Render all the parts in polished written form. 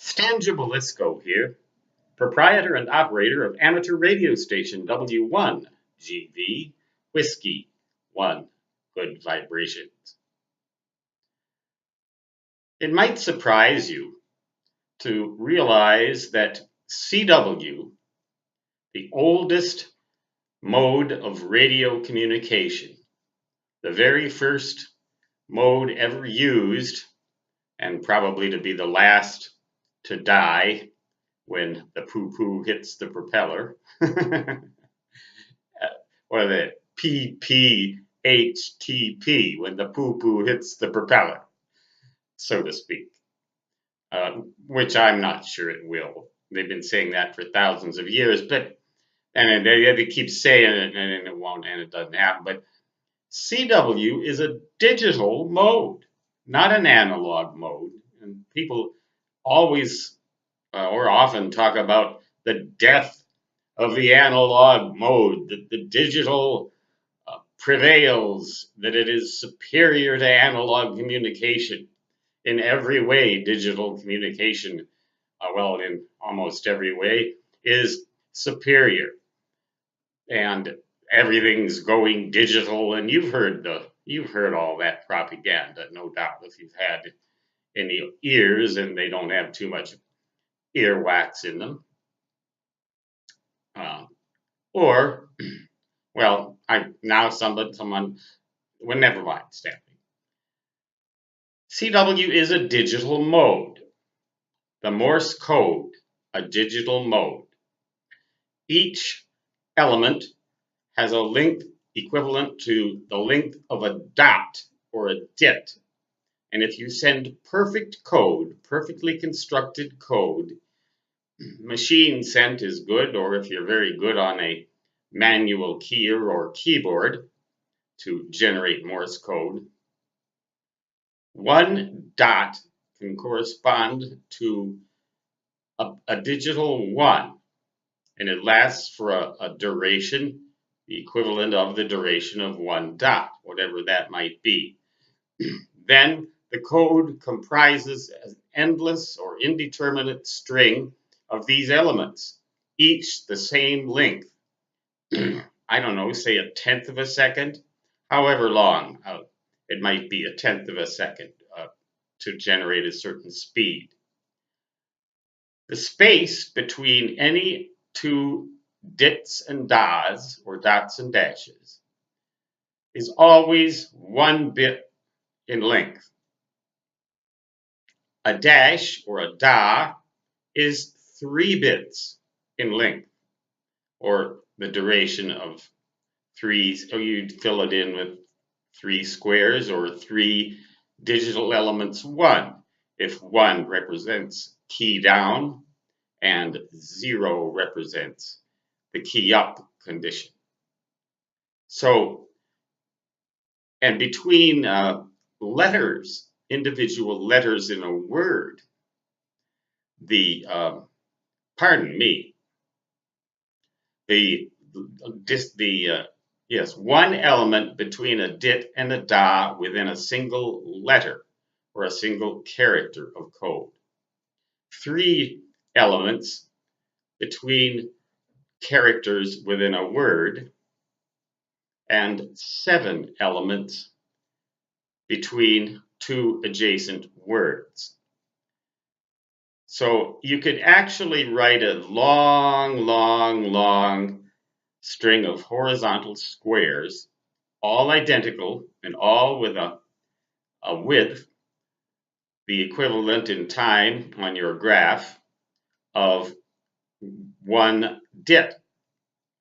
Stan Gibilisco here, proprietor and operator of amateur radio station W1GV Whiskey 1 Good Vibrations. It might surprise you to realize that CW, the oldest mode of radio communication, the very first mode ever used, and probably to be the last to die when the poo-poo hits the propeller, or the PPHTP, when the poo-poo hits the propeller, so to speak, which I'm not sure it will. They've been saying that for thousands of years, and they keep saying it, and it won't, and it doesn't happen. But CW is a digital mode, not an analog mode. And people always or often talk about the death of the analog mode, that the digital prevails, that it is superior to analog communication. In every way, digital communication, well, in almost every way, is superior. And everything's going digital, and you've heard all that propaganda, no doubt, if you've had any ears and they don't have too much earwax in them. Or, well, someone, well, never mind, Stanley. CW is a digital mode. The Morse code, a digital mode. Each element has a length equivalent to the length of a dot or a dit. And if you send perfect code, perfectly constructed code, machine sent is good, or if you're very good on a manual keyer or keyboard to generate Morse code, one dot can correspond to a digital 1, and it lasts for a duration, the equivalent of the duration of one dot, whatever that might be. Then the code comprises an endless or indeterminate string of these elements, each the same length. I don't know, say 1/10 of a second, however long it might be, 1/10 of a second to generate a certain speed. The space between any two dits and das, or dots and dashes, is always 1 bit in length. A dash or a da is 3 bits in length, or the duration of 3, so you'd fill it in with 3 squares or 3 digital elements 1, if 1 represents key down and 0 represents the key up condition. So, and between letters, individual letters in a word, one element between a dit and a da within a single letter or a single character of code. 3 elements between characters within a word, and 7 elements between 2 adjacent words. So you could actually write a long string of horizontal squares, all identical and all with a width, the equivalent in time on your graph of 1 dit.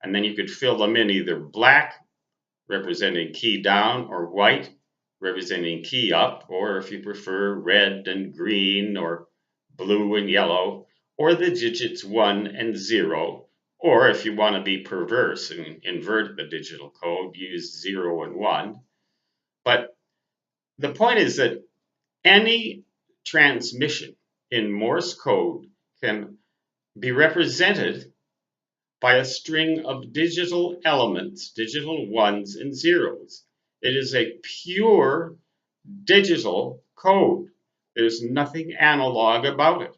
And then you could fill them in either black, representing key down, or white, representing key up, or if you prefer, red and green, or blue and yellow, or the digits 1 and 0, or if you want to be perverse and invert the digital code, use 0 and 1. But the point is that any transmission in Morse code can be represented by a string of digital elements, digital 1s and 0s. It is a pure digital code. There's nothing analog about it.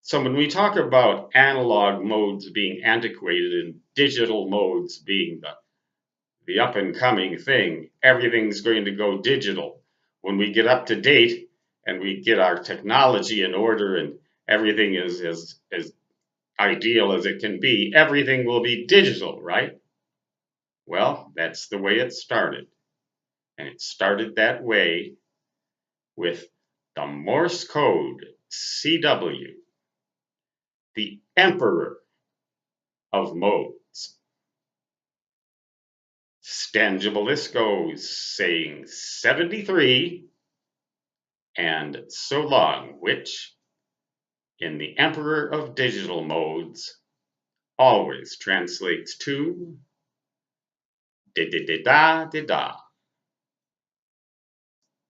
So when we talk about analog modes being antiquated and digital modes being the up and coming thing, everything's going to go digital. When we get up to date and we get our technology in order and everything is as ideal as it can be, everything will be digital, right? Well, that's the way it started. And it started that way with the Morse code, CW, the emperor of modes. Stangibelisco saying 73 and so long, which in the emperor of digital modes always translates to da da da da da da.